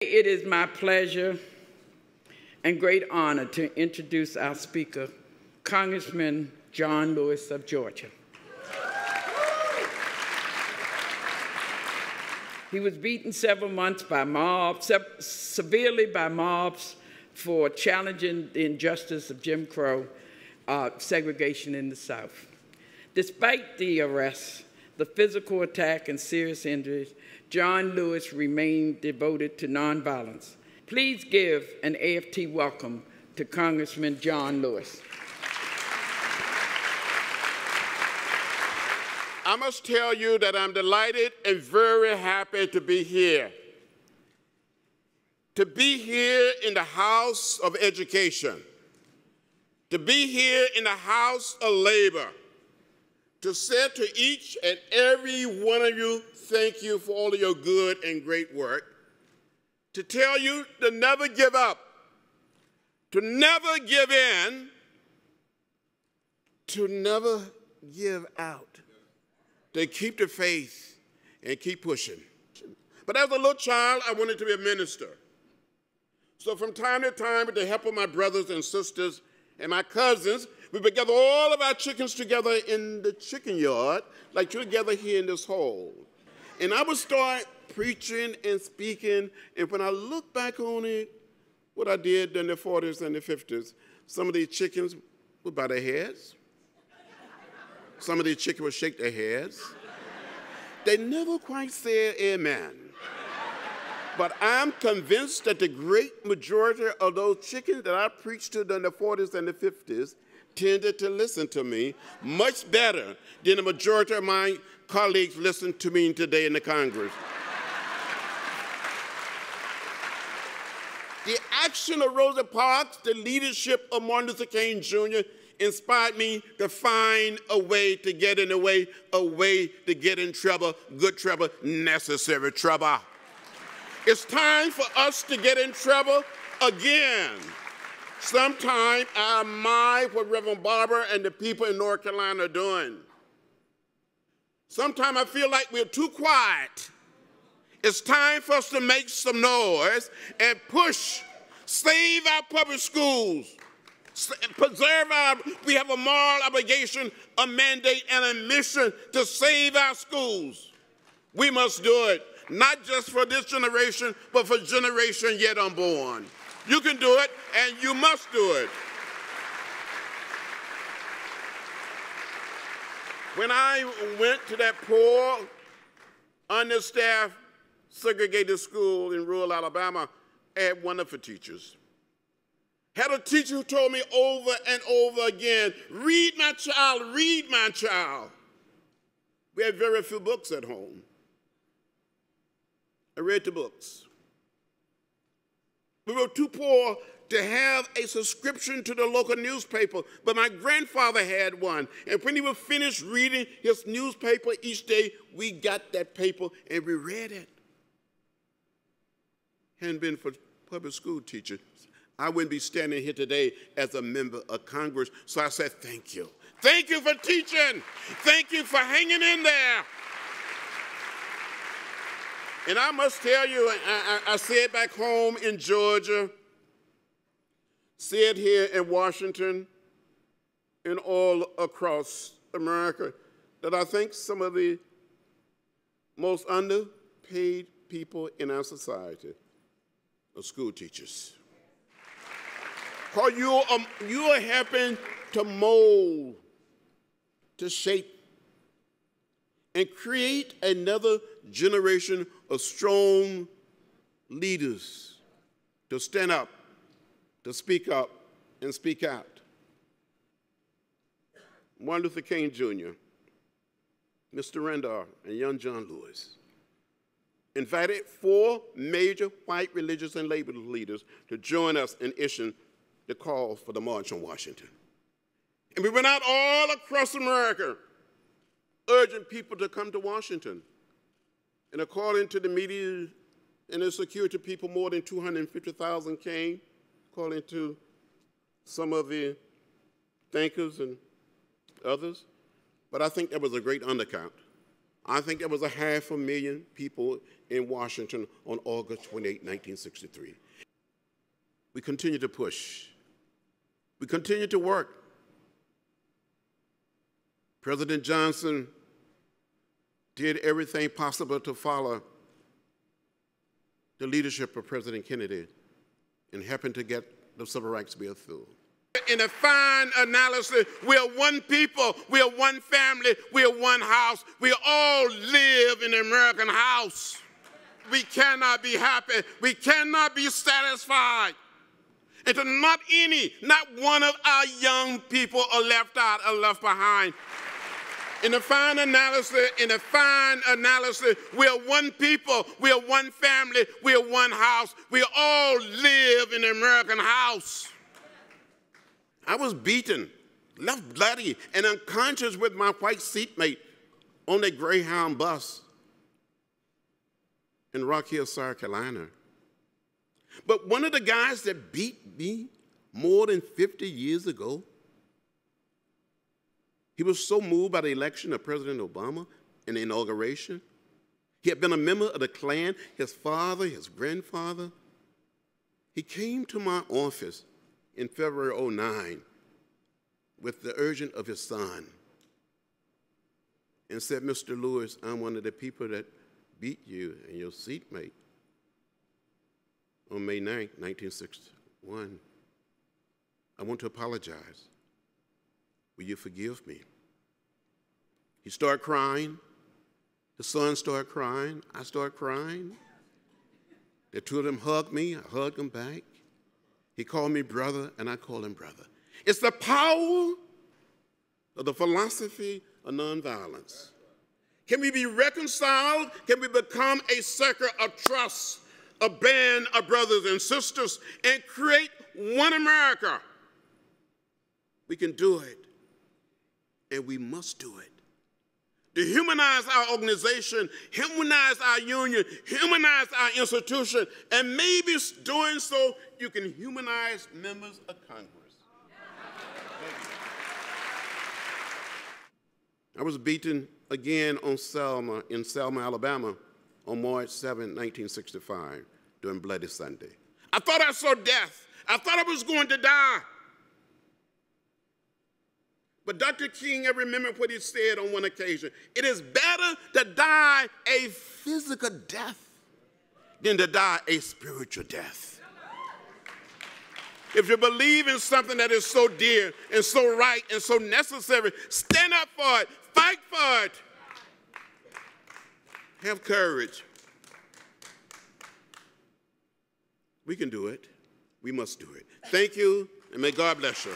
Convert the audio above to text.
It is my pleasure and great honor to introduce our speaker, Congressman John Lewis of Georgia. He was beaten several months by mobs, severely by mobs for challenging the injustice of Jim Crow segregation in the South. Despite the arrests, the physical attack, and serious injuries, John Lewis remained devoted to nonviolence. Please give an AFT welcome to Congressman John Lewis. I must tell you that I'm delighted and very happy to be here. To be here in the House of Education. To be here in the House of Labor. To say to each and every one of you, thank you for all of your good and great work. To tell you to never give up, to never give in, to never give out, to keep the faith and keep pushing. But as a little child, I wanted to be a minister. So from time to time, with the help of my brothers and sisters and my cousins, we would gather all of our chickens together in the chicken yard, like you're together here in this hall. And I would start preaching and speaking, and when I look back on it, what I did in the 40s and the 50s, some of these chickens would bow their heads. Some of these chickens would shake their heads. They never quite said amen. But I'm convinced that the great majority of those chickens that I preached to in the 40s and the 50s tended to listen to me much better than the majority of my colleagues listen to me today in the Congress. The action of Rosa Parks, the leadership of Martin Luther King Jr., inspired me to find a way to get in the way, a way to get in trouble, good trouble, necessary trouble. It's time for us to get in trouble again. Sometime I admire what Reverend Barber and the people in North Carolina are doing. Sometimes I feel like we're too quiet. It's time for us to make some noise and push, save our public schools, we have a moral obligation, a mandate, and a mission to save our schools. We must do it, not just for this generation, but for generation yet unborn. You can do it, and you must do it. When I went to that poor, understaffed, segregated school in rural Alabama, I had wonderful teachers. Had a teacher who told me over and over again, read my child, read my child. We had very few books at home. I read the books. We were too poor to have a subscription to the local newspaper, but my grandfather had one. And when he would finish reading his newspaper each day, we got that paper and we read it. Hadn't been for public school teachers, I wouldn't be standing here today as a member of Congress. So I said, thank you. Thank you for teaching. Thank you for hanging in there. And I must tell you, I say it back home in Georgia, say it here in Washington, and all across America, that I think some of the most underpaid people in our society are school teachers. Because you are helping to mold, to shape, and create another generation of strong leaders to stand up, and speak out. Martin Luther King Jr., Mr. Randolph, and young John Lewis invited 4 major white religious and labor leaders to join us in issuing the call for the March on Washington. And we went out all across America urging people to come to Washington. And according to the media and the security people, more than 250,000 came, according to some of the thinkers and others. But I think that was a great undercount. I think there was 500,000 people in Washington on August 28, 1963. We continue to push. We continue to work. President Johnson did everything possible to follow the leadership of President Kennedy in helping to get the Civil Rights Bill through. In a fine analysis, we are one people, we are one family, we are one house. We all live in the American house. We cannot be happy, we cannot be satisfied until not one of our young people are left out or left behind. In a fine analysis, we are one people, we are one family, we are one house. We all live in the American house. I was beaten, left bloody and unconscious with my white seatmate on a Greyhound bus in Rock Hill, South Carolina. But one of the guys that beat me more than 50 years ago, he was so moved by the election of President Obama and the inauguration. He had been a member of the Klan, his father, his grandfather. He came to my office in February of '09 with the urgent of his son and said, "Mr. Lewis, I'm one of the people that beat you and your seatmate on May 9, 1961. I want to apologize. Will you forgive me?" He started crying. The son started crying. I started crying. The two of them hugged me. I hugged him back. He called me brother, and I called him brother. It's the power of the philosophy of nonviolence. Can we be reconciled? Can we become a circle of trust, a band of brothers and sisters, and create one America? We can do it, and we must do it. To humanize our organization, humanize our union, humanize our institution, and maybe doing so, you can humanize members of Congress. I was beaten again in Selma, Alabama, on March 7, 1965, during Bloody Sunday. I thought I saw death. I thought I was going to die. But Dr. King, I remember what he said on one occasion. It is better to die a physical death than to die a spiritual death. If you believe in something that is so dear and so right and so necessary, stand up for it, fight for it. Have courage. We can do it. We must do it. Thank you, and may God bless you.